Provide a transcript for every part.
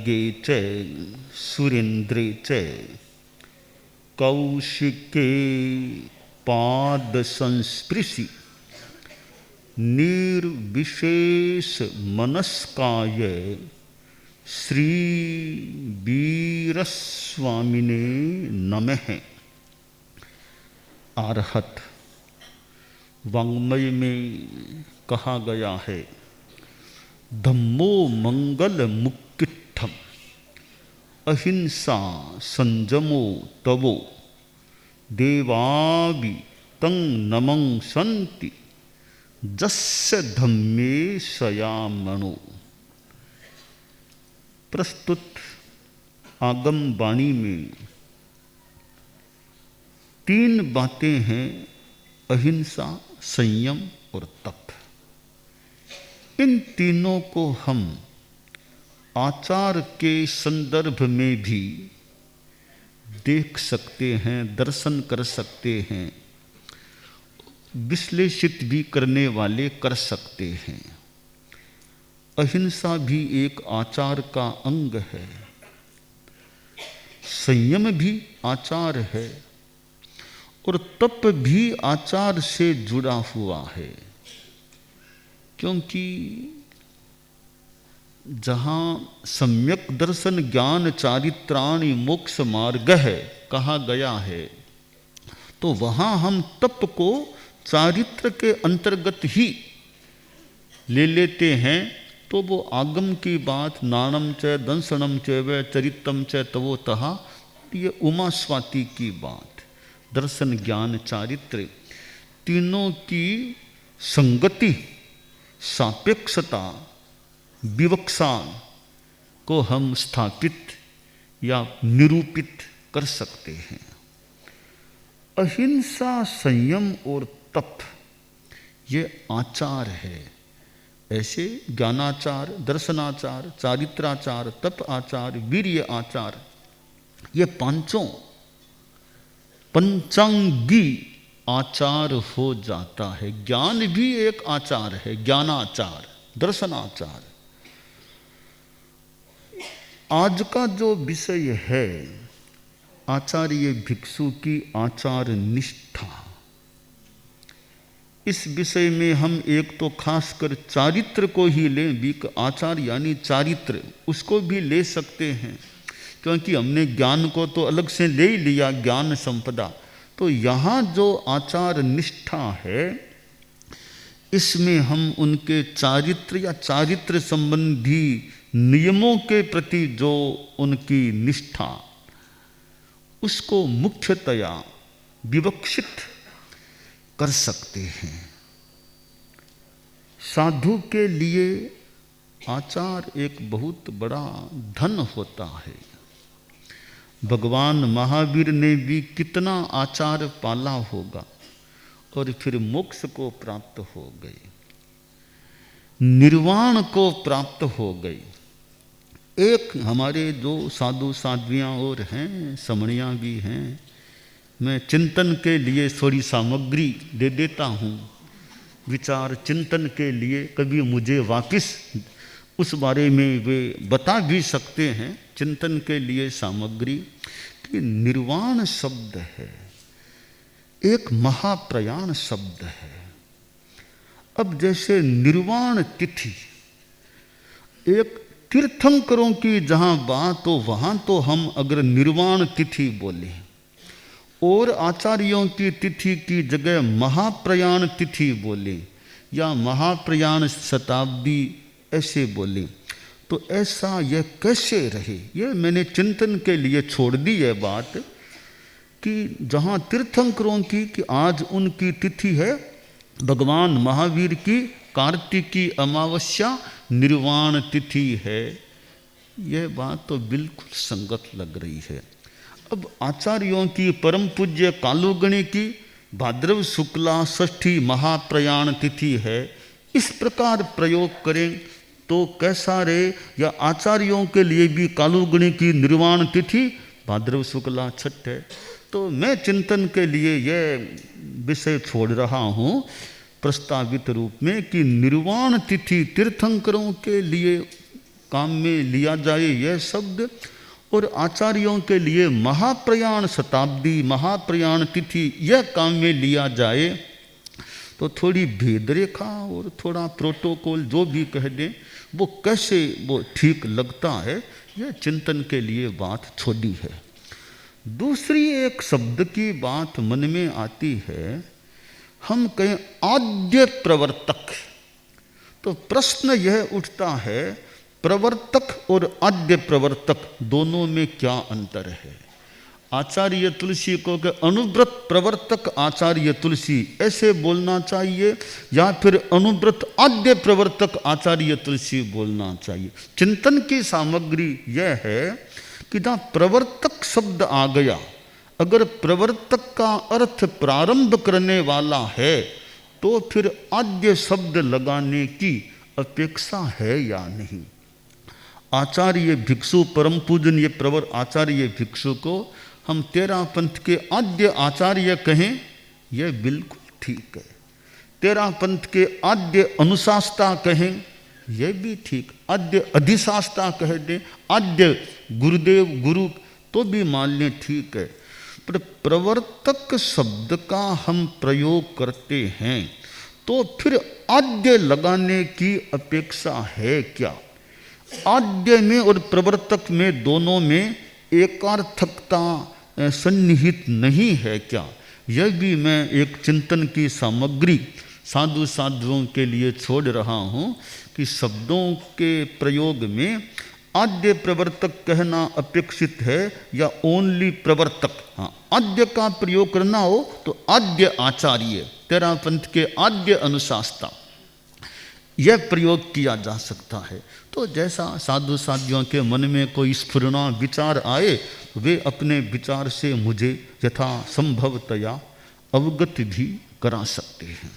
खड्गे च सुरेन्द्रे च कौशिके पाद संस्पृशि निर्विशेष मनस्काय श्री वीरस्वामिने नमः। आर्हत वाङ्मय में कहा गया है, धम्मो मंगल मुक्तिठम अहिंसा संजमो तवो देवावि तं नमं संति जस्य धम्मे सयामणो। प्रस्तुत आगम वाणी में 3 बातें हैं, अहिंसा, संयम और तप। इन तीनों को हम आचार के संदर्भ में भी देख सकते हैं, दर्शन कर सकते हैं, विश्लेषित भी करने वाले कर सकते हैं। अहिंसा भी एक आचार का अंग है, संयम भी आचार है और तप भी आचार से जुड़ा हुआ है। क्योंकि जहाँ सम्यक दर्शन ज्ञान चारित्राणि मोक्ष मार्ग है कहा गया है, तो वहाँ हम तप को चारित्र के अंतर्गत ही ले लेते हैं। तो वो आगम की बात, नाणम च दंसनम च व चरितम च तवोतः, ये उमा स्वाति की बात, दर्शन ज्ञान चारित्र तीनों की संगति, सापेक्षता, विवक्षा को हम स्थापित या निरूपित कर सकते हैं। अहिंसा, संयम और तप ये आचार है। ऐसे ज्ञानाचार, दर्शनाचार, चारित्राचार, तप आचार, वीर्य आचार, ये पांचों पंचांगी आचार हो जाता है। ज्ञान भी एक आचार है, ज्ञानाचार, दर्शनाचार। आज का जो विषय है आचार्य भिक्षु की आचार निष्ठा, इस विषय में हम एक तो खासकर चारित्र को ही लें, आचार यानी चारित्र, उसको भी ले सकते हैं क्योंकि हमने ज्ञान को तो अलग से ले ही लिया, ज्ञान संपदा। तो यहाँ जो आचार निष्ठा है, इसमें हम उनके चारित्र या चारित्र संबंधी नियमों के प्रति जो उनकी निष्ठा, उसको मुख्यतया विवक्षित कर सकते हैं। साधु के लिए आचार एक बहुत बड़ा धन होता है। भगवान महावीर ने भी कितना आचार पाला होगा और फिर मोक्ष को प्राप्त हो गए, निर्वाण को प्राप्त हो गए। एक हमारे जो साधु साध्वियाँ और हैं, समणियाँ भी हैं, मैं चिंतन के लिए थोड़ी सामग्री दे देता हूँ, विचार चिंतन के लिए। कभी मुझे वापस उस बारे में वे बता भी सकते हैं, चिंतन के लिए सामग्री। कि निर्वाण शब्द है, एक महाप्रयाण शब्द है। अब जैसे निर्वाण तिथि, एक तीर्थंकरों की जहाँ बात हो वहाँ तो हम अगर निर्वाण तिथि बोले और आचार्यों की तिथि की जगह महाप्रयाण तिथि बोले या महाप्रयाण शताब्दी ऐसे बोले, तो ऐसा यह कैसे रहे? ये मैंने चिंतन के लिए छोड़ दी है बात कि जहाँ तीर्थंकरों की कि आज उनकी तिथि है भगवान महावीर की कार्तिकी अमावस्या निर्वाण तिथि है, यह बात तो बिल्कुल संगत लग रही है। अब आचार्यों की परम पूज्य कालूगणी की भाद्रव शुक्ला षष्ठी महाप्रयाण तिथि है, इस प्रकार प्रयोग करें तो कैसा रहे? या आचार्यों के लिए भी कालूगणी की निर्वाण तिथि भाद्रव शुक्ला छठ है। तो मैं चिंतन के लिए यह विषय छोड़ रहा हूँ प्रस्तावित रूप में कि निर्वाण तिथि तीर्थंकरों के लिए काम में लिया जाए यह शब्द, और आचार्यों के लिए महाप्रयाण शताब्दी, महाप्रयाण तिथि यह काम में लिया जाए, तो थोड़ी भेद रेखा और थोड़ा प्रोटोकॉल जो भी कह दें वो कैसे वो ठीक लगता है, यह चिंतन के लिए बात छोड़ी है। दूसरी एक शब्द की बात मन में आती है, हम कहें आद्य प्रवर्तक, तो प्रश्न यह उठता है प्रवर्तक और आद्य प्रवर्तक दोनों में क्या अंतर है। आचार्य तुलसी को के अनुव्रत प्रवर्तक आचार्य तुलसी ऐसे बोलना चाहिए, या फिर अनुव्रत आद्य प्रवर्तक आचार्य तुलसी बोलना चाहिए। चिंतन की सामग्री यह है कि जहाँ प्रवर्तक शब्द आ गया, अगर प्रवर्तक का अर्थ प्रारंभ करने वाला है तो फिर आद्य शब्द लगाने की अपेक्षा है या नहीं। आचार्य भिक्षु परम पूजनीय प्रवर आचार्य भिक्षु को हम तेरा पंथ के आद्य आचार्य कहें, यह बिल्कुल ठीक है। तेरा पंथ के आद्य अनुशास्ता कहें, यह भी ठीक। आद्य अधिशास्ता कह दें, आद्य गुरुदेव गुरु तो भी मान लें, ठीक है। पर प्रवर्तक शब्द का हम प्रयोग करते हैं तो फिर आद्य लगाने की अपेक्षा है क्या। आद्य में और प्रवर्तक में दोनों में एकार्थकता सन्निहित नहीं है क्या, यह भी मैं एक चिंतन की सामग्री साधु साधुओं के लिए छोड़ रहा हूँ कि शब्दों के प्रयोग में आद्य प्रवर्तक कहना अपेक्षित है या ओनली प्रवर्तक। हाँ, आद्य का प्रयोग करना हो तो आद्य आचार्य, तेरा पंथ के आद्य अनुशास्ता, यह प्रयोग किया जा सकता है। तो जैसा साधु साधियों के मन में कोई स्फुरना विचार आए, वे अपने विचार से मुझे यथा संभवतया अवगत भी करा सकते हैं।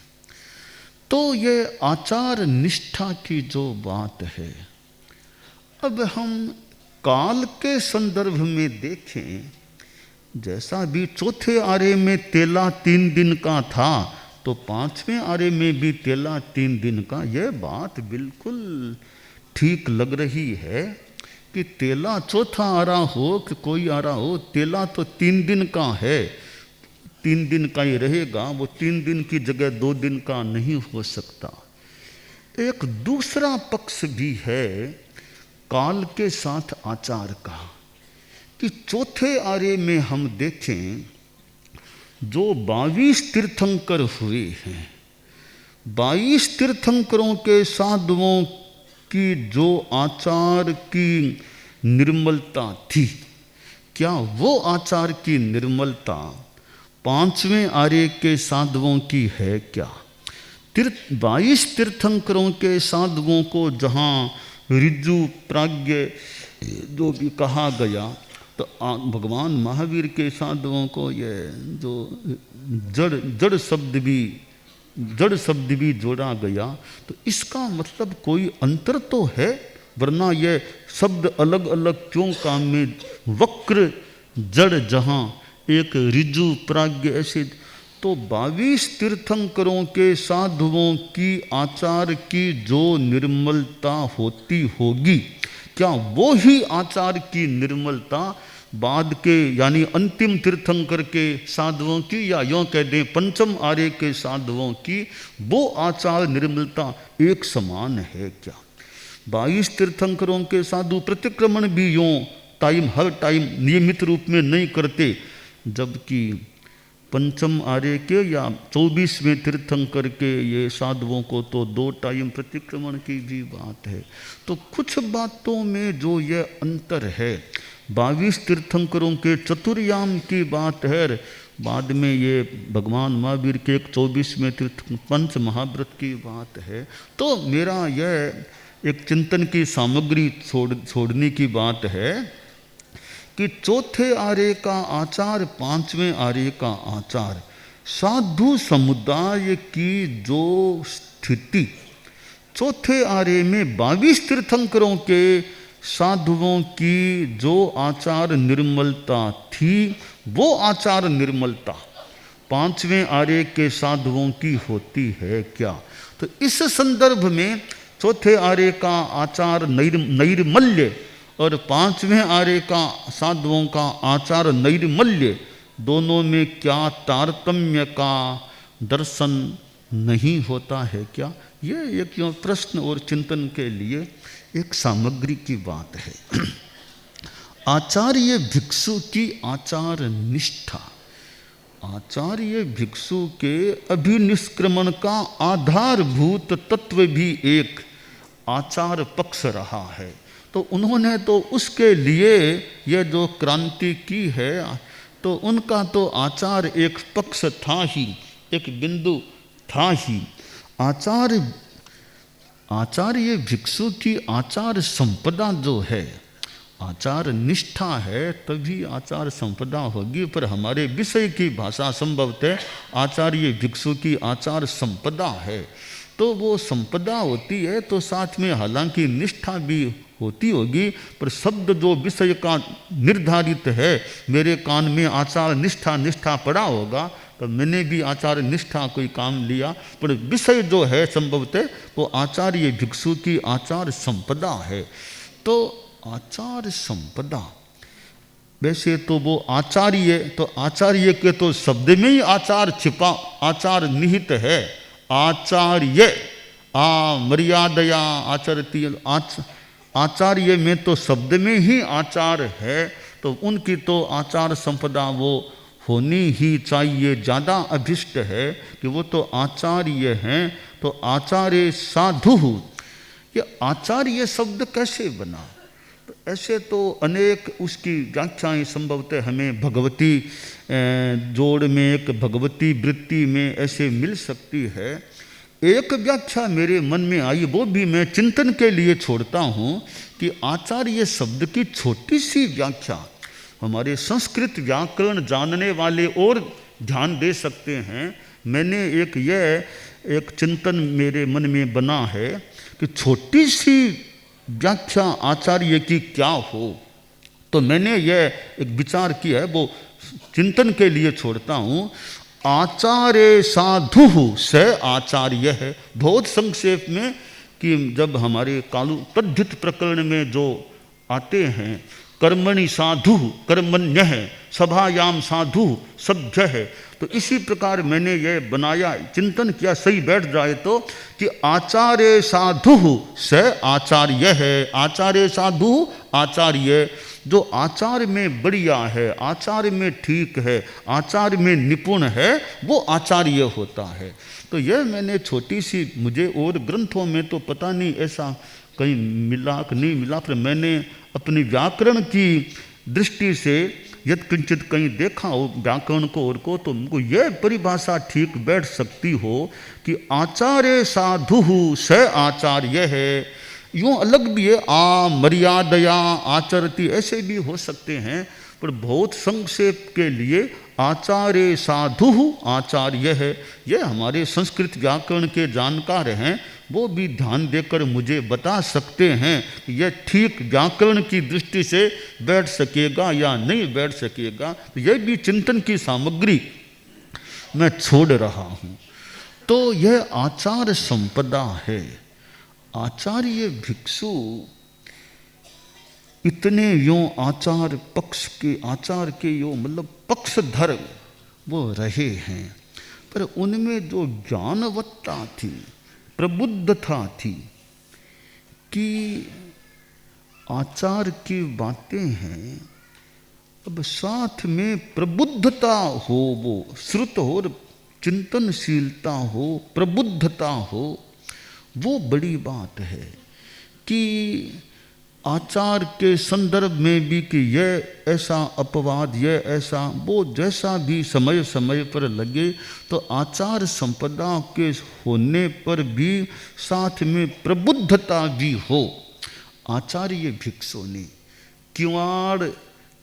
तो ये आचार निष्ठा की जो बात है, अब हम काल के संदर्भ में देखें, जैसा भी चौथे आरे में तेला 3 दिन का था तो 5वें आरे में भी तेला 3 दिन का, यह बात बिल्कुल ठीक लग रही है कि तेला चौथा आरा हो कि कोई आरा हो, तेला तो 3 दिन का है, 3 दिन का ही रहेगा, वो 3 दिन की जगह 2 दिन का नहीं हो सकता। एक दूसरा पक्ष भी है काल के साथ आचार का, कि चौथे आरे में हम देखें जो 22 तीर्थंकर हुए हैं, 22 तीर्थंकरों के साधुओं की जो आचार की निर्मलता थी, क्या वो आचार की निर्मलता 5वें आर्य के साधुओं की है क्या। 22 तीर्थंकरों के साधुओं को जहाँ ऋजु प्राज्ञ जो भी कहा गया, तो भगवान महावीर के साधुओं को ये जो जड़ शब्द भी जोड़ा गया, तो इसका मतलब कोई अंतर तो है, वरना ये शब्द अलग अलग क्यों काम में। वक्र जड़ जहाँ एक ऋजु प्राज्ञ ऐसे, तो 22 तीर्थंकरों के साधुओं की आचार की जो निर्मलता होती होगी, क्या वो ही आचार की निर्मलता बाद के यानी अंतिम तीर्थंकर के साधुओं की, या यूँ कह दें पंचम आर्य के साधुओं की, वो आचार निर्मलता एक समान है क्या। 22 तीर्थंकरों के साधु प्रतिक्रमण भी यूँ हर टाइम नियमित रूप में नहीं करते, जबकि पंचम आर्य के या 24वें तीर्थंकर के ये साधुओं को तो 2 टाइम प्रतिक्रमण की भी बात है। तो कुछ बातों में जो ये अंतर है, 22 तीर्थंकरों के चतुर्याम की बात है, बाद में ये भगवान महावीर के एक 24वें तीर्थ पंच महाव्रत की बात है। तो मेरा यह एक चिंतन की सामग्री छोड़ने की बात है कि चौथे आर्य का आचार, 5वें आर्य का आचार, साधु समुदाय की जो स्थिति चौथे आर्य में 22 तीर्थंकरों के साधुओं की जो आचार निर्मलता थी, वो आचार निर्मलता 5वें आर्य के साधुओं की होती है क्या। तो इस संदर्भ में चौथे आर्य का आचार नैर्मल्य और पांचवें आर्य का साधुओं का आचार नैर्मल्य, दोनों में क्या तारतम्य का दर्शन नहीं होता है क्या? ये एक प्रश्न और चिंतन के लिए एक सामग्री की बात है। आचार्य भिक्षु की आचार निष्ठा, आचार्य भिक्षु के अभिनिष्क्रमण का आधारभूत तत्व भी एक आचार पक्ष रहा है। तो उन्होंने तो उसके लिए यह जो क्रांति की है, तो उनका तो आचार एक पक्ष था ही, एक बिंदु था ही। आचार्य भिक्षु की आचार संपदा जो है, आचार निष्ठा है तभी आचार संपदा होगी। पर हमारे विषय की भाषा संभवतः आचार्य भिक्षु की आचार संपदा है, तो वो संपदा होती है तो साथ में हालांकि निष्ठा भी होती होगी, पर शब्द जो विषय का निर्धारित है, मेरे कान में आचार निष्ठा निष्ठा पड़ा होगा तो मैंने भी आचार निष्ठा कोई काम लिया, पर विषय जो है संभवतः वो आचार्य भिक्षु की आचार संपदा है। तो आचार संपदा, वैसे तो वो आचार्य, तो आचार्य के तो शब्द में ही आचार छिपा, आचार निहित है। आचार्य मर्यादया आचरती, आचार्य में तो शब्द में ही आचार है, तो उनकी तो आचार संपदा वो होनी ही चाहिए, ज़्यादा अभिष्ट है कि वो तो आचार्य हैं। तो आचार्य साधु, ये आचार्य शब्द कैसे बना? तो ऐसे तो अनेक उसकी व्याख्याएं संभवतः हमें भगवती जोड़ में, एक भगवती वृत्ति में ऐसे मिल सकती है। एक व्याख्या मेरे मन में आई, वो भी मैं चिंतन के लिए छोड़ता हूँ कि आचार्य शब्द की छोटी सी व्याख्या हमारे संस्कृत व्याकरण जानने वाले और ध्यान दे सकते हैं। मैंने एक चिंतन मेरे मन में बना है कि छोटी सी व्याख्या आचार्य की क्या हो, तो मैंने यह एक विचार किया है, वो चिंतन के लिए छोड़ता हूँ। आचार्य साधु स आचार्य है। बहुत संक्षेप में कि जब हमारे कालू तद्धित प्रकरण में जो आते हैं, कर्मणि साधु कर्मण्य है, सभायाम साधु सभ्य है, तो इसी प्रकार मैंने ये बनाया, चिंतन किया, सही बैठ जाए तो, कि आचार्य साधु स आचार्य है। आचार्य साधु आचार्य, जो आचार में बढ़िया है, आचार में ठीक है, आचार में निपुण है, वो आचार्य होता है। तो यह मैंने छोटी सी, मुझे और ग्रंथों में तो पता नहीं ऐसा कहीं मिला कि नहीं मिला, पर मैंने अपनी व्याकरण की दृष्टि से यद किंचित कहीं देखा हो व्याकरण को और को, तो उनको यह परिभाषा ठीक बैठ सकती हो कि आचार्य साधु स आचार्य है। यूँ अलग भी है, मर्यादया आचरती, ऐसे भी हो सकते हैं, पर बहुत संक्षेप के लिए आचार्य साधु आचार्य है। यह हमारे संस्कृत व्याकरण के जानकार हैं, वो भी ध्यान देकर मुझे बता सकते हैं कि यह ठीक व्याकरण की दृष्टि से बैठ सकेगा या नहीं बैठ सकेगा। तो यह भी चिंतन की सामग्री मैं छोड़ रहा हूँ। तो यह आचार संपदा है। आचार्य भिक्षु इतने यों आचार पक्ष के, आचार के यो मतलब पक्षधर वो रहे हैं, पर उनमें जो ज्ञानवत्ता थी, प्रबुद्धता थी, कि आचार की बातें हैं, अब साथ में प्रबुद्धता हो, वो श्रुत हो, चिंतनशीलता हो, प्रबुद्धता हो, वो बड़ी बात है। कि आचार के संदर्भ में भी कि यह ऐसा अपवाद, यह ऐसा, वो जैसा भी समय समय पर लगे, तो आचार संपदा के होने पर भी साथ में प्रबुद्धता भी हो। आचार्य भिक्षु ने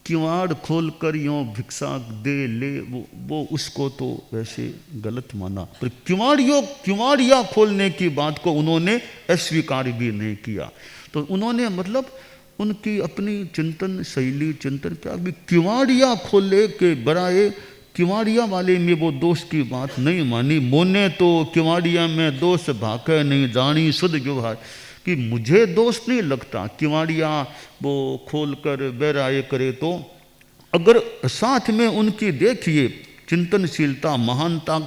किवाड़ खोल कर यों भिक्षा दे ले, वो उसको तो वैसे गलत माना, पर किवाड़िया खोलने की बात को उन्होंने अस्वीकार भी नहीं किया। तो उन्होंने मतलब उनकी अपनी चिंतन शैली, चिंतन क्या भी, किवाड़िया खोले के बराए किवाड़िया वाले में वो दोष की बात नहीं मानी। मोने तो किवाड़िया में दोष भाके नहीं जानी शुद्ध व्यवहार, कि मुझे दोष नहीं लगता किवाड़िया वो खोल कर बैराए करे, तो अगर साथ में उनकी देखिए चिंतनशीलता महानता,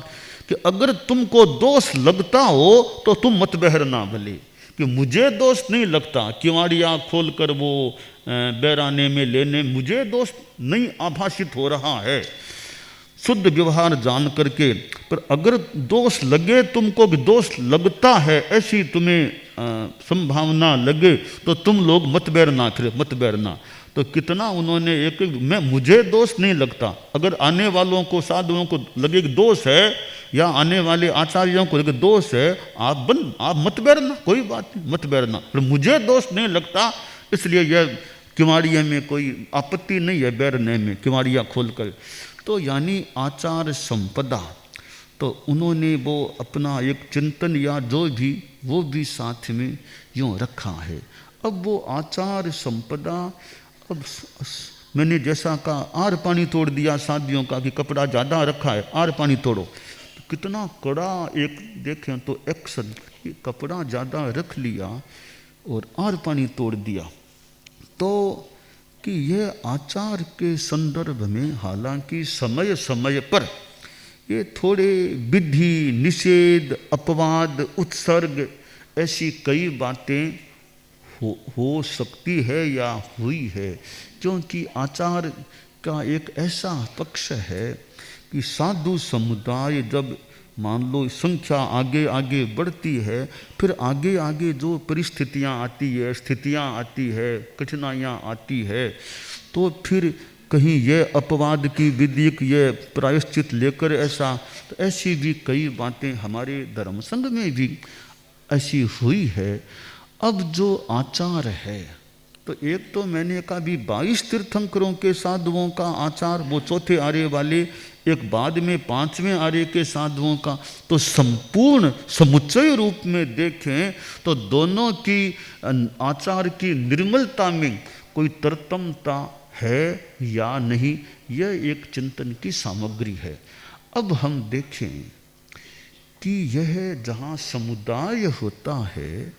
कि अगर तुमको दोष लगता हो तो तुम मत बहरना भले, कि मुझे दोष नहीं लगता किवाड़िया खोल कर वो बैराने में लेने, मुझे दोष नहीं आभासित हो रहा है शुद्ध व्यवहार जान करके। पर अगर दोष लगे तुमको, कि दोष लगता है ऐसी तुम्हें संभावना लगे, तो तुम लोग मत बैरना, फिर मत बैरना। तो कितना उन्होंने एक मुझे दोष नहीं लगता, अगर आने वालों को साधुओं को लगे कि दोष है, या आने वाले आचार्यों को लगे दोष है, आप मत बैरना, कोई बात नहीं, मत बैरना। फिर मुझे दोष नहीं लगता, इसलिए यह किवाड़िया में कोई आपत्ति नहीं है बैरने में, किवाड़िया खोल कर। तो यानी आचार संपदा, तो उन्होंने वो अपना एक चिंतन या जो भी वो भी साथ में यूँ रखा है। अब वो आचार संपदा, अब मैंने जैसा कहा आर पानी तोड़ दिया शादियों का, कि कपड़ा ज़्यादा रखा है आर पानी तोड़ो, तो कितना कड़ा एक देखें तो एक्शन, कपड़ा ज़्यादा रख लिया और आर पानी तोड़ दिया। तो कि यह आचार के संदर्भ में हालांकि समय समय पर ये थोड़े विधि निषेध अपवाद उत्सर्ग ऐसी कई बातें हो सकती है या हुई है, क्योंकि आचार का एक ऐसा पक्ष है कि साधु समुदाय जब मान लो संख्या आगे आगे बढ़ती है, फिर आगे आगे जो परिस्थितियाँ आती है, स्थितियाँ आती है, कठिनाइयाँ आती है, तो फिर कहीं ये अपवाद की विधिक ये प्रायश्चित लेकर ऐसा, तो ऐसी भी कई बातें हमारे धर्म संघ में भी ऐसी हुई है। अब जो आचार है, तो एक तो मैंने कहा भी 22 तीर्थंकरों के साधुओं का आचार, वो चौथे आर्य वाले, एक बाद में 5वें आर्य के साधुओं का, तो संपूर्ण समुच्चय रूप में देखें तो दोनों की आचार की निर्मलता में कोई तरतमता है या नहीं, यह एक चिंतन की सामग्री है। अब हम देखें कि यह जहाँ समुदाय होता है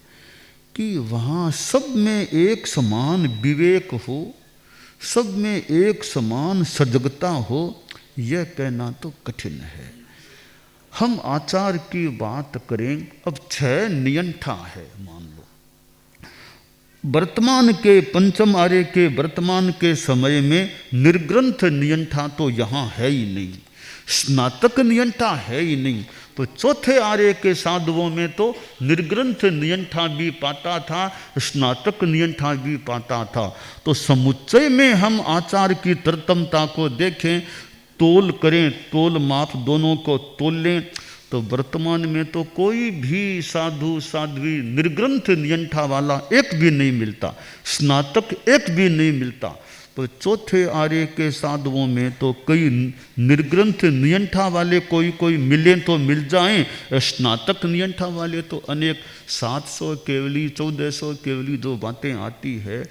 कि वहाँ सब में एक समान विवेक हो, सब में एक समान सजगता हो, यह कहना तो कठिन है। हम आचार की बात करें, अब 6 नियंठा है मान लो, वर्तमान के पंचम आर्य के वर्तमान के समय में निर्ग्रंथ नियंठा तो यहाँ है ही नहीं, स्नातक नियंठा है ही नहीं। तो चौथे आर्य के साधुओं में तो निर्ग्रंथ नियंठा भी पाता था, स्नातक नियंठा भी पाता था। तो समुच्चय में हम आचार की तरतमता को देखें, तोल करें, तोल माप दोनों को तोल लें, तो वर्तमान में तो कोई भी साधु साध्वी निर्ग्रंथ नियंठा वाला एक भी नहीं मिलता, स्नातक एक भी नहीं मिलता। तो चौथे आर्य के साधुओं में तो कई निर्ग्रंथ नियंठा वाले कोई मिले तो मिल जाएं, स्नातक नियंठा वाले तो अनेक 700 केवली 1400 केवली जो बातें आती है।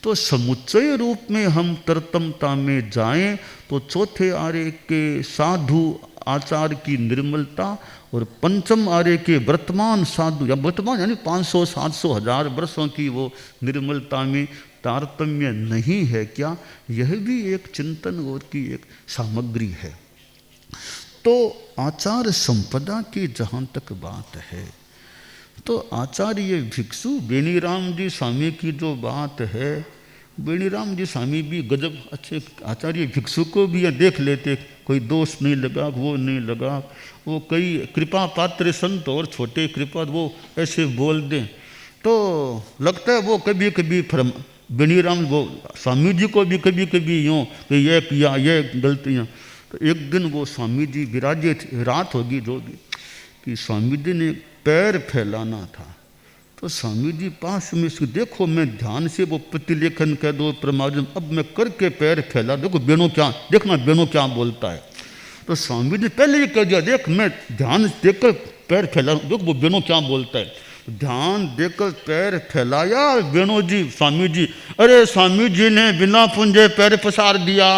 तो समुच्चय रूप में हम तरतमता में जाएं तो चौथे आर्य के साधु आचार की निर्मलता और पंचम आर्य के वर्तमान साधु या वर्तमान यानी 500 700 1000 वर्षों की वो निर्मलता में तारतम्य नहीं है क्या, यह भी एक चिंतन और की एक सामग्री है। तो आचार संपदा की जहाँ तक बात है, तो आचार्य भिक्षु बेनीराम जी स्वामी की जो बात है, बेनीराम जी स्वामी भी गजब अच्छे आचार्य भिक्षु को भी देख लेते, कोई दोष नहीं लगा, वो नहीं लगा, वो कई कृपा पात्र संत और छोटे कृपा वो ऐसे बोल दें तो लगता है वो कभी कभी बेनीराम वो स्वामी जी को भी कभी कभी यूँ कि ये किया ये गलतियाँ। तो एक दिन वो स्वामी जी विराजे थे, रात होगी जो भी, कि स्वामी जी ने पैर फैलाना था, तो स्वामी जी पास में इसको देखो, मैं ध्यान से वो प्रतिलेखन कह दो प्रमार्जन, अब मैं करके पैर फैला, देखो बेनो क्या, देखना बेनो क्या बोलता है। तो स्वामी जी पहले ही कह दिया, देख मैं ध्यान देकर पैर फैला, देखो वो बेनो क्या बोलता है। ध्यान देकर पैर फैलाया बेनो जी स्वामी जी, अरे स्वामी जी ने बिना पूंजे पैर पसार दिया,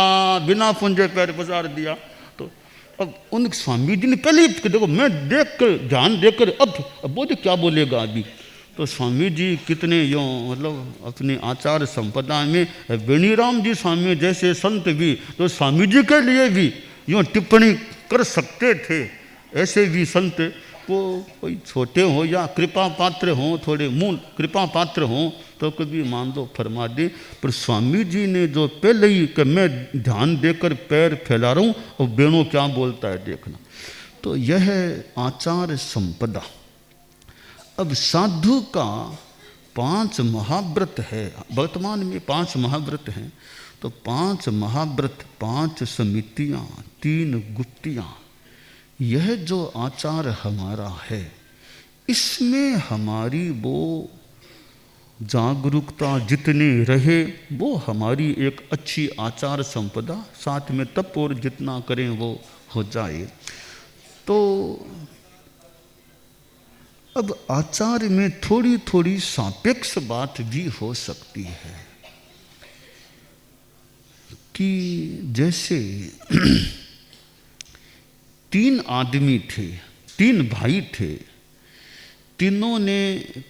बिना पूंजे पैर पसार दिया। तो अब उन स्वामी जी ने पहले ही देखो, मैं देख कर ध्यान देकर अब बोले क्या बोलेगा अभी। तो स्वामी जी कितने यूँ मतलब अपने आचार संपदा में बेनीराम जी स्वामी जैसे संत भी तो स्वामी जी के लिए भी यूँ टिप्पणी कर सकते थे। ऐसे भी संत वो कोई छोटे हो या कृपा पात्र हों, थोड़े मूल कृपा पात्र हों तो कभी मान लो फरमा दे। पर स्वामी जी ने जो पहले ही कि मैं ध्यान देकर पैर फैला रहा हूँ और बेणु क्या बोलता है देखना। तो यह आचार संपदा। अब साधु का 5 महाव्रत है, वर्तमान में 5 महाव्रत हैं। तो 5 महाव्रत, 5 समितियाँ, 3 गुप्तियाँ, यह जो आचार हमारा है इसमें हमारी वो जागरूकता जितनी रहे वो हमारी एक अच्छी आचार संपदा, साथ में तप और जितना करें वो हो जाए। तो अब आचार में थोड़ी थोड़ी सापेक्ष बात भी हो सकती है कि जैसे 3 आदमी थे, 3 भाई थे, तीनों ने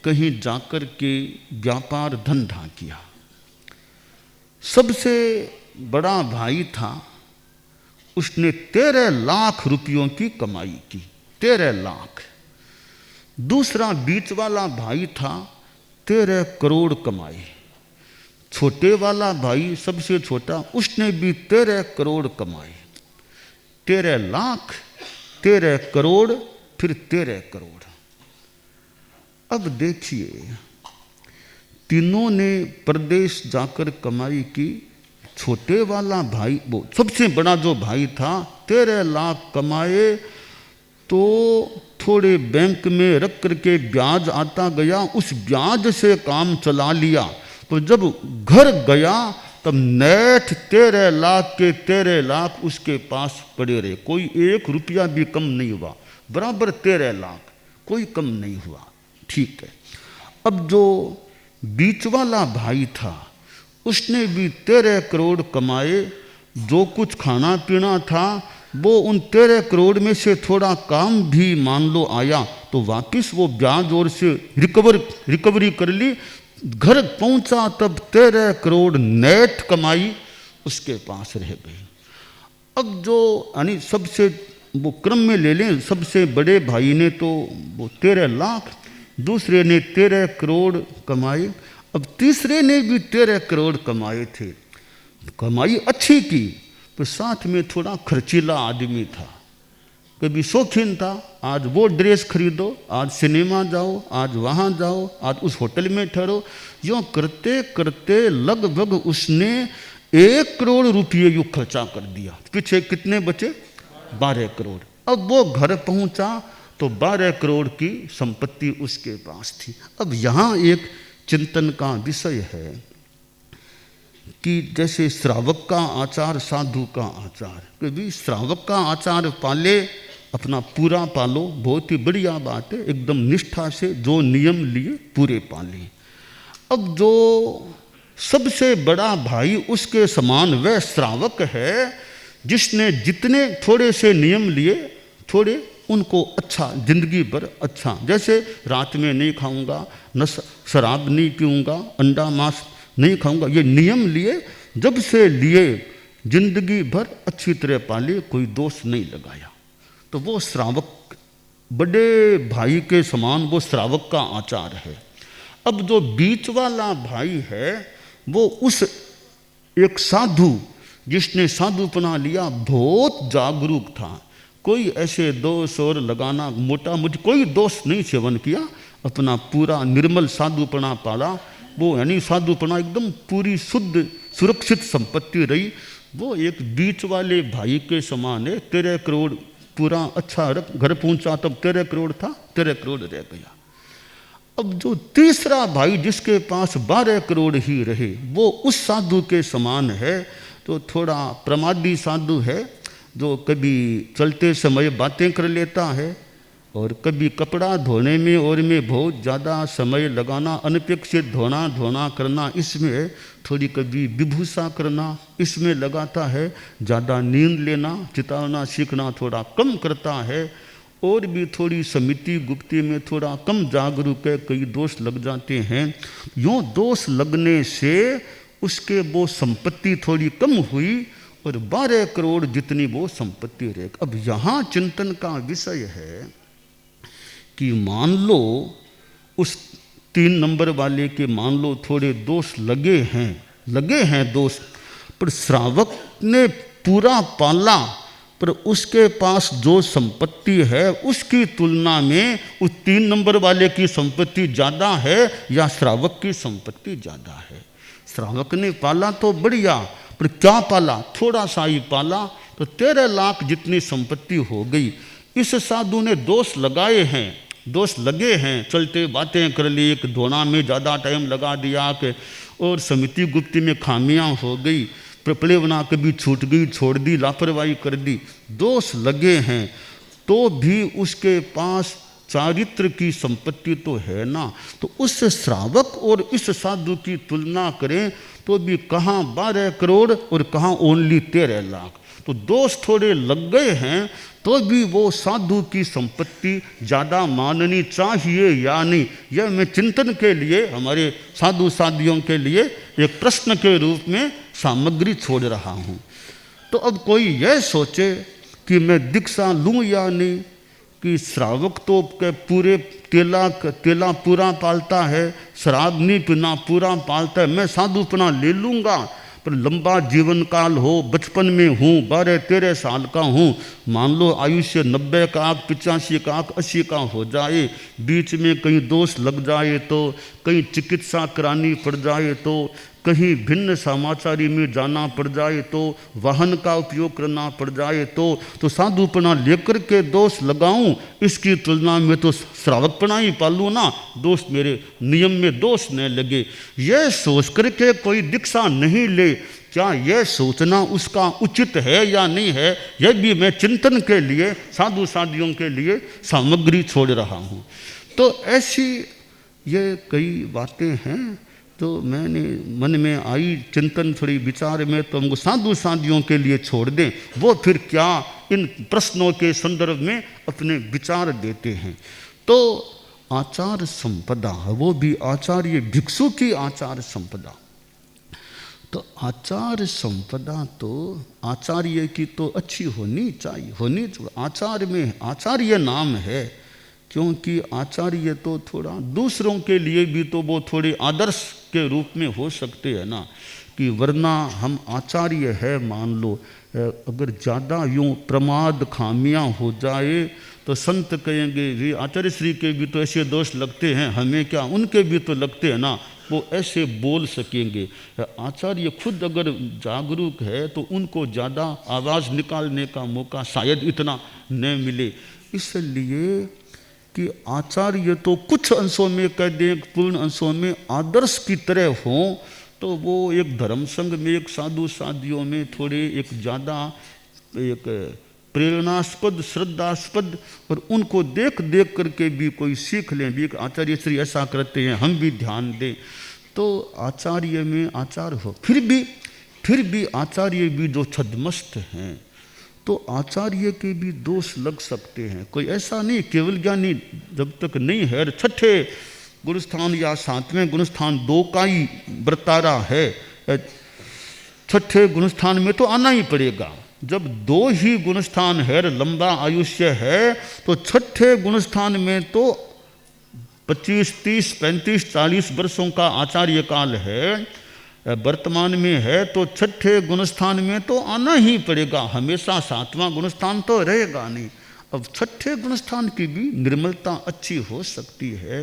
कहीं जाकर के व्यापार धंधा किया। सबसे बड़ा भाई था, उसने 13 लाख रुपयों की कमाई की, 13 लाख। दूसरा बीच वाला भाई था, 13 करोड़ कमाए। छोटे वाला भाई सबसे छोटा, उसने भी 13 करोड़ कमाए। 13 लाख, 13 करोड़, फिर 13 करोड़। अब देखिए, तीनों ने प्रदेश जाकर कमाई की। छोटे वाला भाई, वो सबसे बड़ा जो भाई था, 13 लाख कमाए तो थोड़े बैंक में रख करके ब्याज आता गया, उस ब्याज से काम चला लिया। तो जब घर गया तब नेट 13 लाख के 13 लाख उसके पास पड़े रहे, कोई 1 रुपया भी कम नहीं हुआ, बराबर 13 लाख, कोई कम नहीं हुआ। ठीक है। अब जो बीच वाला भाई था उसने भी 13 करोड़ कमाए। जो कुछ खाना पीना था वो उन 13 करोड़ में से थोड़ा काम भी मान लो आया तो वापिस वो ब्याज और से रिकवरी कर ली। घर पहुंचा तब 13 करोड़ नेट कमाई उसके पास रह गई। अब जो यानी सबसे वो क्रम में ले लें, सबसे बड़े भाई ने तो वो 13 लाख, दूसरे ने 13 करोड़ कमाए। अब तीसरे ने भी 13 करोड़ कमाए थे। कमाई अच्छी की, तो साथ में थोड़ा खर्चीला आदमी था, कभी शौकीन था। आज वो ड्रेस खरीदो, आज सिनेमा जाओ, आज वहाँ जाओ, आज उस होटल में ठहरो। यूँ करते करते लगभग उसने 1 करोड़ रुपये यूँ खर्चा कर दिया। पीछे कितने बचे? 12 करोड़। अब वो घर पहुँचा तो 12 करोड़ की संपत्ति उसके पास थी। अब यहाँ एक चिंतन का विषय है कि जैसे श्रावक का आचार, साधु का आचार, कभी श्रावक का आचार पाले, अपना पूरा पालो, बहुत ही बढ़िया बात है, एकदम निष्ठा से जो नियम लिए पूरे पाले। अब जो सबसे बड़ा भाई उसके समान वह श्रावक है जिसने जितने थोड़े से नियम लिए, थोड़े उनको अच्छा जिंदगी भर अच्छा, जैसे रात में नहीं खाऊंगा, शराब नहीं पीऊंगा, अंडा मांस नहीं खाऊंगा, ये नियम लिए, जब से लिए जिंदगी भर अच्छी तरह पाले, कोई दोष नहीं लगाया। तो वो श्रावक, बड़े भाई के समान वो श्रावक का आचार है। अब जो बीच वाला भाई है वो उस एक साधु जिसने साधुपना लिया, बहुत जागरूक था, कोई ऐसे दोष और लगाना मोटा मुझे कोई दोष नहीं सेवन किया, अपना पूरा निर्मल साधुपना पाला। वो यानी साधुपना एकदम पूरी शुद्ध सुरक्षित संपत्ति रही। वो एक बीच वाले भाई के समान है। 13 करोड़ पूरा अच्छा घर पहुंचा तब 13 करोड़ था, 13 करोड़ रह गया। अब जो तीसरा भाई जिसके पास 12 करोड़ ही रहे वो उस साधु के समान है। तो थोड़ा प्रमादी साधु है जो कभी चलते समय बातें कर लेता है और कभी कपड़ा धोने में और में बहुत ज़्यादा समय लगाना, अनपेक्षित धोना करना, इसमें थोड़ी कभी विभूषा करना इसमें लगाता है, ज़्यादा नींद लेना, चितावना सीखना थोड़ा कम करता है, और भी थोड़ी समिति गुप्ती में थोड़ा कम जागरूक है, कई दोष लग जाते हैं। यूँ दोष लगने से उसके वो संपत्ति थोड़ी कम हुई और 12 करोड़ जितनी वो संपत्ति रह। अब यहाँ चिंतन का विषय है कि मान लो उस 3 नंबर वाले के मान लो थोड़े दोष लगे हैं दोष, पर श्रावक ने पूरा पाला, पर उसके पास जो संपत्ति है उसकी तुलना में उस 3 नंबर वाले की संपत्ति ज़्यादा है या श्रावक की संपत्ति ज़्यादा है। श्रावक ने पाला तो बढ़िया, पर क्या पाला, थोड़ा सा ही पाला, तो 13 लाख जितनी संपत्ति हो गई। इस साधु ने दोष लगे हैं, चलते बातें कर ली, एक धोना में ज़्यादा टाइम लगा दिया कि, और समिति गुप्ती में खामियां हो गई, प्रपले बना कभी छूट गई, छोड़ दी, लापरवाही कर दी, दोष लगे हैं, तो भी उसके पास चारित्र की संपत्ति तो है ना। तो उस श्रावक और इस साधु की तुलना करें तो भी कहाँ 12 करोड़ और कहाँ ओनली 13 लाख। तो दोष थोड़े लग गए हैं तो भी वो साधु की संपत्ति ज़्यादा माननी चाहिए या नहीं, यह मैं चिंतन के लिए, हमारे साधु साधियों के लिए एक प्रश्न के रूप में सामग्री छोड़ रहा हूँ। तो अब कोई यह सोचे कि मैं दीक्षा लूँ या नहीं, कि श्रावक तो के पूरे तेला पूरा पालता है, शराब नहीं पीना पूरा पालता है, मैं साधुपना ले लूँगा, पर लंबा जीवन काल हो, बचपन में हूँ, 12-13 साल का हूँ, मान लो आयुष्य 90 का 85 का 80 का हो जाए, बीच में कहीं दोष लग जाए तो, कहीं चिकित्सा करानी पड़ जाए तो, कहीं भिन्न समाचारी में जाना पड़ जाए तो, वाहन का उपयोग करना पड़ जाए तो साधुपना लेकर के दोष लगाऊं, इसकी तुलना में तो श्रावकपना ही पालूं ना, दोष मेरे नियम में दोष न लगे, यह सोच करके कोई दीक्षा नहीं ले। क्या यह सोचना उसका उचित है या नहीं है, यह भी मैं चिंतन के लिए, साधु साधियों के लिए सामग्री छोड़ रहा हूँ। तो ऐसी ये कई बातें हैं तो मैंने मन में आई, चिंतन थोड़ी विचार में, तो हमको साधु साधियों के लिए छोड़ दें, वो फिर क्या इन प्रश्नों के संदर्भ में अपने विचार देते हैं। तो आचार संपदा, वो भी आचार्य भिक्षु की आचार संपदा। तो आचार संपदा तो आचार्य की तो अच्छी होनी चाहिए, आचार्य में आचार्य नाम है, क्योंकि आचार्य तो थोड़ा दूसरों के लिए भी तो वो थोड़े आदर्श के रूप में हो सकते हैं ना, कि वरना हम आचार्य है मान लो, अगर ज़्यादा यूँ प्रमाद खामियां हो जाए तो संत कहेंगे वे आचार्य श्री के भी तो ऐसे दोष लगते हैं, हमें क्या, उनके भी तो लगते हैं ना, वो ऐसे बोल सकेंगे। आचार्य खुद अगर जागरूक है तो उनको ज़्यादा आवाज़ निकालने का मौका शायद इतना न मिले, इसलिए कि आचार्य तो कुछ अंशों में कह दें, पूर्ण अंशों में आदर्श की तरह हों, तो वो एक धर्म संघ में, एक साधु साधियों में थोड़े एक ज़्यादा एक प्रेरणास्पद, श्रद्धास्पद, और उनको देख करके भी कोई सीख लें भी, आचार्य श्री ऐसा करते हैं, हम भी ध्यान दें, तो आचार्य में आचार हो। फिर भी आचार्य भी जो छद्मस्त हैं तो आचार्य के भी दोष लग सकते हैं। कोई ऐसा नहीं, केवल ज्ञानी जब तक नहीं है, 6ठे गुणस्थान या 7वें गुणस्थान 2 का ही बरतारा है, 6ठे गुणस्थान में तो आना ही पड़ेगा। जब 2 ही गुणस्थान है, लंबा आयुष्य है, तो 6ठे गुणस्थान में तो 25, 30, 35, 40 वर्षों का आचार्य काल है, वर्तमान में है, तो 6ठे गुणस्थान में तो आना ही पड़ेगा, हमेशा 7वां गुणस्थान तो रहेगा नहीं। अब 6ठे गुणस्थान की भी निर्मलता अच्छी हो सकती है,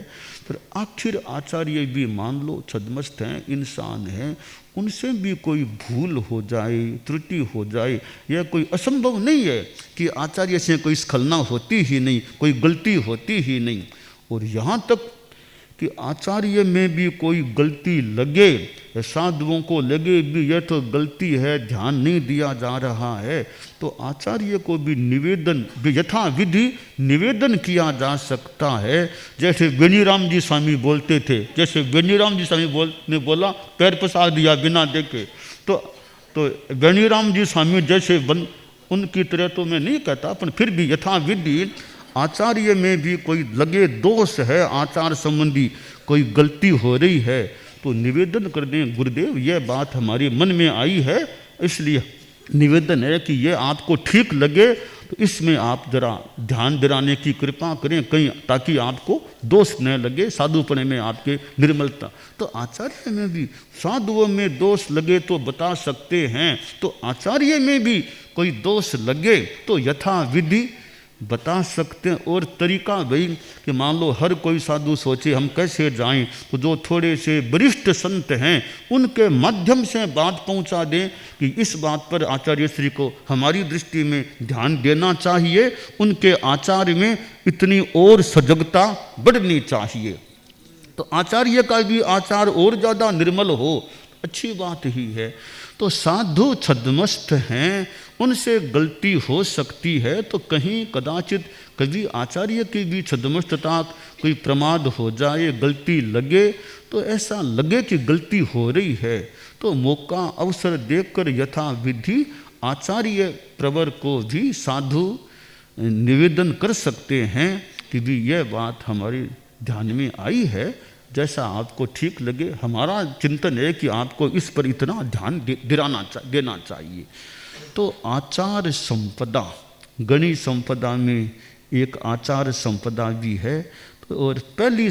पर आखिर आचार्य भी मान लो छद्मस्त हैं, इंसान हैं, उनसे भी कोई भूल हो जाए, त्रुटि हो जाए, यह कोई असंभव नहीं है कि आचार्य से कोई स्खलना होती ही नहीं, कोई गलती होती ही नहीं। और यहाँ तक कि आचार्य में भी कोई गलती लगे, साधुओं को लगे भी यह तो गलती है, ध्यान नहीं दिया जा रहा है, तो आचार्य को भी निवेदन यथा विधि निवेदन किया जा सकता है। जैसे बेनीराम जी स्वामी बोलते थे, जैसे बेनीराम जी स्वामी ने बोला पैर पसार दिया बिना देखे, तो बेनीराम जी स्वामी जैसे उनकी तरह तो मैं नहीं कहता, पर फिर भी यथा विधि आचार्य में भी कोई लगे दोष है, आचार संबंधी कोई गलती हो रही है, तो निवेदन कर दें गुरुदेव यह बात हमारे मन में आई है, इसलिए निवेदन है कि ये आपको ठीक लगे तो इसमें आप जरा ध्यान दिलाने की कृपा करें, कहीं ताकि आपको दोष न लगे, साधुपने में आपके निर्मलता। तो आचार्य में भी साधुओं में दोष लगे तो बता सकते हैं, तो आचार्य में भी कोई दोष लगे तो यथा विधि बता सकते हैं। और तरीका वही कि मान लो हर कोई साधु सोचे हम कैसे जाएं, तो जो थोड़े से वरिष्ठ संत हैं उनके माध्यम से बात पहुंचा दें कि इस बात पर आचार्य श्री को हमारी दृष्टि में ध्यान देना चाहिए, उनके आचार्य में इतनी और सजगता बढ़नी चाहिए। तो आचार्य का भी आचार और ज़्यादा निर्मल हो, अच्छी बात ही है। तो साधु छद्मस्थ हैं, उनसे गलती हो सकती है, तो कहीं कदाचित कभी आचार्य की भी छद्मस्थता कोई प्रमाद हो जाए, गलती लगे, तो ऐसा लगे कि गलती हो रही है, तो मौका अवसर देखकर यथा विधि आचार्य प्रवर को भी साधु निवेदन कर सकते हैं कि भी यह बात हमारे ध्यान में आई है, जैसा आपको ठीक लगे। हमारा चिंतन है कि आपको इस पर इतना ध्यान देना चाहिए। तो आचार संपदा, गणि संपदा में एक आचार संपदा भी है, तो और पहली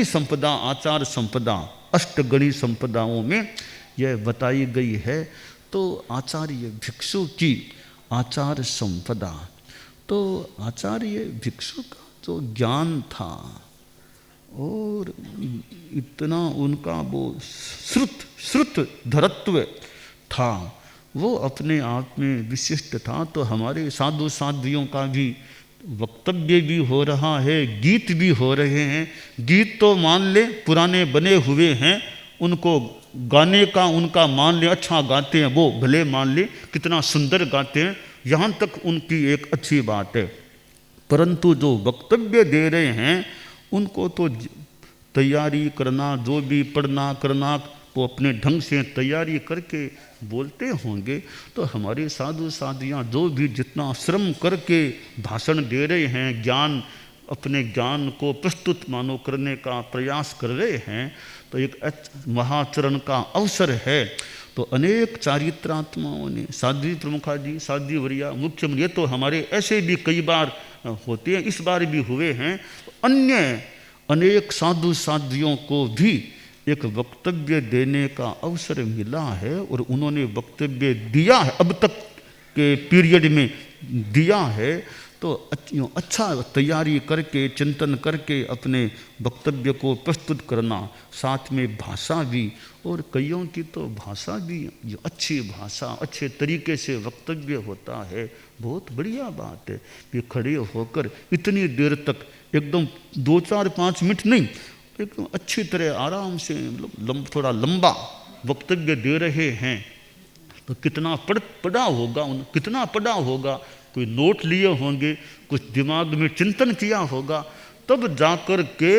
संपदा आचार संपदा अष्टगणि संपदाओं में यह बताई गई है। तो आचार्य भिक्षु की आचार संपदा, तो आचार्य भिक्षु का जो ज्ञान था और इतना उनका वो श्रुत धरत्व था, वो अपने आप में विशिष्ट था। तो हमारे साधु साध्वियों का भी वक्तव्य भी हो रहा है, गीत भी हो रहे हैं। गीत तो मान ले पुराने बने हुए हैं, उनको गाने का उनका मान ले अच्छा गाते हैं, वो भले मान ले कितना सुंदर गाते हैं, यहाँ तक उनकी एक अच्छी बात है। परंतु जो वक्तव्य दे रहे हैं उनको तो तैयारी करना, जो भी पढ़ना करना, वो अपने ढंग से तैयारी करके बोलते होंगे। तो हमारे साधु साधियाँ जो भी जितना श्रम करके भाषण दे रहे हैं, ज्ञान अपने ज्ञान को प्रस्तुत मानो करने का प्रयास कर रहे हैं, तो एक महाचरण का अवसर है। तो अनेक चारित्रात्माओं ने, साध्वी प्रमुखा जी, साध्वी वरिया, मुख्य, ये तो हमारे ऐसे भी कई बार होते हैं, इस बार भी हुए हैं। अन्य अनेक साधु साध्वियों को भी एक वक्तव्य देने का अवसर मिला है और उन्होंने वक्तव्य दिया है, अब तक के पीरियड में दिया है। तो अच्छा तैयारी करके चिंतन करके अपने वक्तव्य को प्रस्तुत करना, साथ में भाषा भी, और कईयों की तो भाषा भी अच्छी भाषा, अच्छे तरीके से वक्तव्य होता है, बहुत बढ़िया बात है कि खड़े होकर इतनी देर तक एकदम 2-4-5 मिनट नहीं, एकदम अच्छी तरह आराम से थोड़ा लंबा वक्तव्य दे रहे हैं। तो कितना पढ़ा होगा, कोई नोट लिए होंगे, कुछ दिमाग में चिंतन किया होगा, तब जाकर के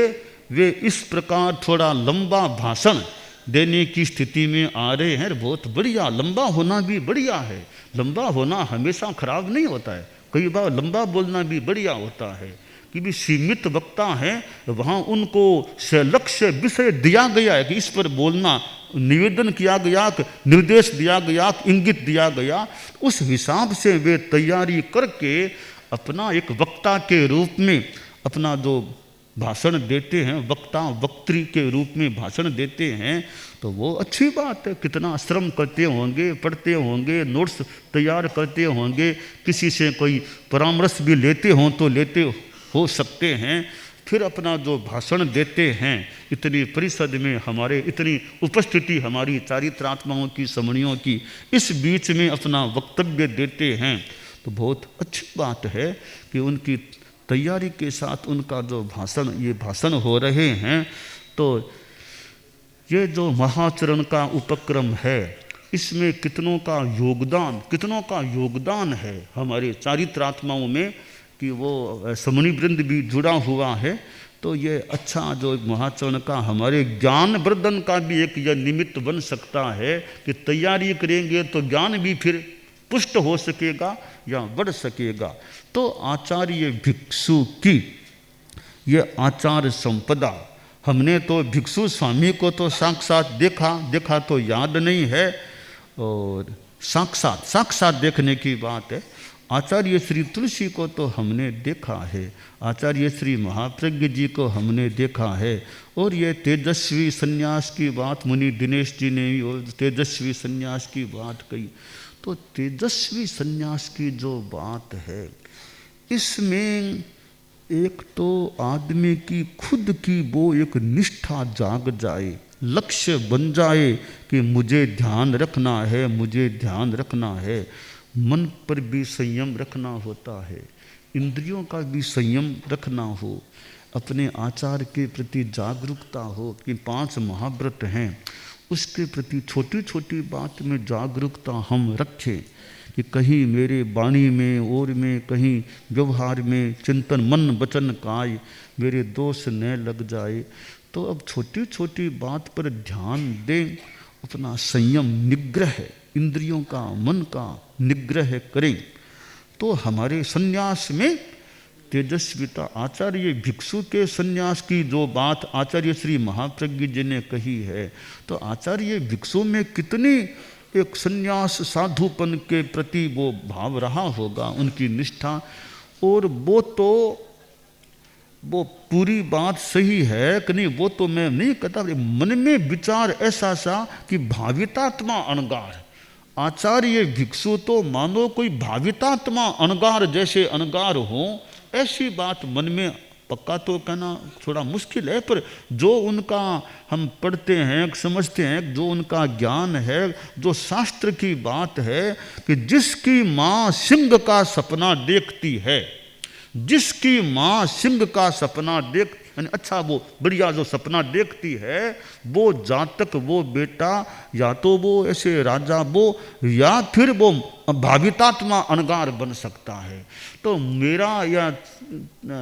वे इस प्रकार थोड़ा लंबा भाषण देने की स्थिति में आ रहे हैं। बहुत बढ़िया, लंबा होना भी बढ़िया है, लंबा होना हमेशा खराब नहीं होता है, कई बार लंबा बोलना भी बढ़िया होता है। कि भी सीमित वक्ता हैं, वहाँ उनको लक्ष्य विषय दिया गया है कि इस पर बोलना, निवेदन किया गया, निर्देश दिया गया, इंगित दिया गया, उस हिसाब से वे तैयारी करके अपना एक वक्ता के रूप में अपना जो भाषण देते हैं, वक्ता वक्त्री के रूप में भाषण देते हैं, तो वो अच्छी बात है। कितना श्रम करते होंगे, पढ़ते होंगे, नोट्स तैयार करते होंगे, किसी से कोई परामर्श भी लेते हों तो लेते हो सकते हैं, फिर अपना जो भाषण देते हैं, इतनी परिषद में हमारे इतनी उपस्थिति हमारी चारित्रात्माओं की, समणियों की, इस बीच में अपना वक्तव्य देते हैं, तो बहुत अच्छी बात है कि उनकी तैयारी के साथ उनका जो ये भाषण हो रहे हैं, तो ये जो महाचरण का उपक्रम है, इसमें कितनों का योगदान है हमारे चारित्रात्माओं में, कि वो समणी वृंद भी जुड़ा हुआ है। तो ये अच्छा जो महाचरण का हमारे ज्ञान वर्धन का भी एक यह निमित्त बन सकता है कि तैयारी करेंगे तो ज्ञान भी फिर पुष्ट हो सकेगा या बढ़ सकेगा। तो आचार्य भिक्षु की ये आचार संपदा, हमने तो भिक्षु स्वामी को तो साक्षात देखा तो याद नहीं है, और साक्षात देखने की बात है। आचार्य श्री तुलसी को तो हमने देखा है, आचार्य श्री महाप्रज्ञ जी को हमने देखा है। और ये तेजस्वी संन्यास की बात मुनि दिनेश जी ने भी तेजस्वी संन्यास की बात कही। तो तेजस्वी संन्यास की जो बात है, इसमें एक तो आदमी की खुद की वो एक निष्ठा जाग जाए, लक्ष्य बन जाए कि मुझे ध्यान रखना है। मन पर भी संयम रखना होता है, इंद्रियों का भी संयम रखना हो, अपने आचार के प्रति जागरूकता हो कि 5 महाव्रत हैं, उसके प्रति छोटी छोटी बात में जागरूकता हम रखें कि कहीं मेरे वाणी में और में, कहीं व्यवहार में, चिंतन मन वचन काय मेरे दोष न लग जाए। तो अब छोटी छोटी बात पर ध्यान दें, अपना संयम निग्रह, इंद्रियों का मन का निग्रह करें। तो हमारे संन्यास में तेजस्विता, आचार्य भिक्षु के संन्यास की जो बात आचार्य श्री महाप्रज्ञ जी ने कही है, तो आचार्य भिक्षु में कितनी एक संन्यास साधुपन के प्रति वो भाव रहा होगा, उनकी निष्ठा। और वो पूरी बात सही है कि नहीं, वो तो मैं नहीं कहता, मन में विचार ऐसा सा कि भावितात्मा अणगार, आचार्य भिक्षु तो मानो कोई भावितात्मा अणगार जैसे अणगार हो, ऐसी बात मन में पक्का तो कहना थोड़ा मुश्किल है, पर जो उनका हम पढ़ते हैं, समझते हैं, जो उनका ज्ञान है, जो शास्त्र की बात है कि जिसकी माँ सिंह का सपना देखती है, जिसकी माँ सिंह का सपना अच्छा वो बढ़िया जो सपना देखती है, वो जातक, वो बेटा या तो वो ऐसे राजा वो, या फिर वो भावितात्मा अणगार बन सकता है। तो मेरा यह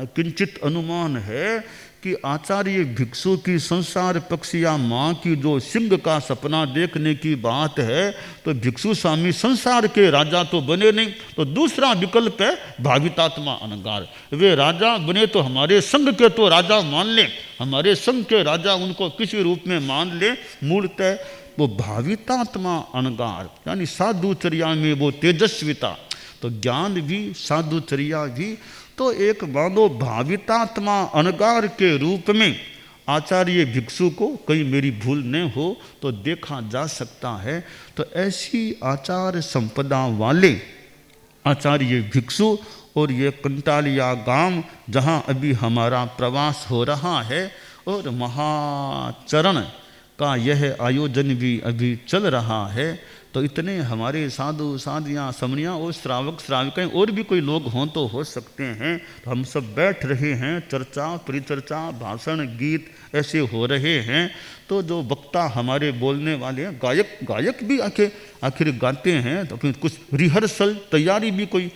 किंचित अनुमान है कि आचार्य भिक्षु की संसार पक्ष या माँ की जो सिंह का सपना देखने की बात है, तो भिक्षु स्वामी संसार के राजा तो बने नहीं, तो दूसरा विकल्प है भावितात्मा अणगार। वे राजा बने तो हमारे संघ के तो राजा मान ले, हमारे संघ के राजा उनको किसी रूप में मान ले, मूलतः वो भावितात्मा अणगार, यानी साधुचर्या में वो तेजस्विता। तो ज्ञान भी साधुचर्या भी, तो एक मानो भावितात्मा अणगार के रूप में आचार्य भिक्षु को कहीं मेरी भूल न हो तो देखा जा सकता है। तो ऐसी आचार संपदा वाले आचार्य भिक्षु, और ये कंटालिया गांव जहाँ अभी हमारा प्रवास हो रहा है, और महाचरण का यह आयोजन भी अभी चल रहा है, तो इतने हमारे साधु साधियाँ समणियाँ और श्रावक श्राविकाएँ और भी कोई लोग हों तो हो सकते हैं। तो हम सब बैठ रहे हैं, चर्चा परिचर्चा भाषण गीत ऐसे हो रहे हैं। तो जो वक्ता हमारे बोलने वाले हैं, गायक भी आखिर गाते हैं, तो फिर कुछ रिहर्सल तैयारी भी कोई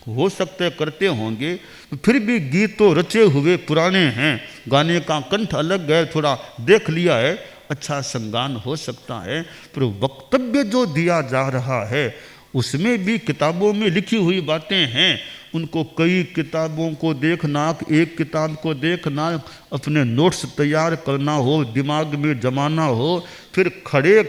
हो सकते है करते होंगे, तो फिर भी गीत तो रचे हुए पुराने हैं, गाने का कंठ अलग है, थोड़ा देख लिया है, अच्छा संगान हो सकता है। पर वक्तव्य जो दिया जा रहा है उसमें भी किताबों में लिखी हुई बातें हैं, उनको कई किताबों को देखना, एक किताब को देखना, अपने नोट्स तैयार करना हो, दिमाग में जमाना हो, फिर खड़े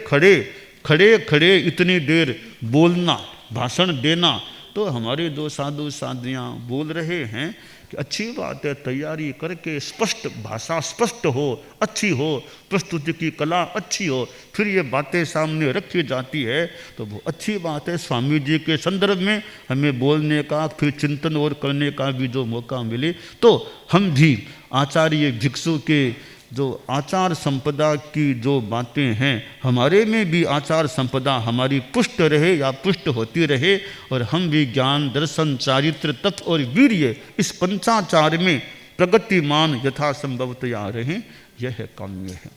खड़े इतनी देर बोलना, भाषण देना। तो हमारे दो साधु साधियाँ बोल रहे हैं कि अच्छी बात है, तैयारी करके स्पष्ट भाषा स्पष्ट हो, अच्छी हो, प्रस्तुति की कला अच्छी हो, फिर ये बातें सामने रखी जाती है, तो वो अच्छी बात है। स्वामी जी के संदर्भ में हमें बोलने का, फिर चिंतन और करने का भी जो मौका मिले, तो हम भी आचार्य भिक्षु के जो आचार संपदा की जो बातें हैं, हमारे में भी आचार संपदा हमारी पुष्ट रहे या पुष्ट होती रहे, और हम भी ज्ञान, दर्शन, चारित्र, तप और वीर्य इस पंचाचार में प्रगतिमान यथासंभवतया रहें, यह काम्य है।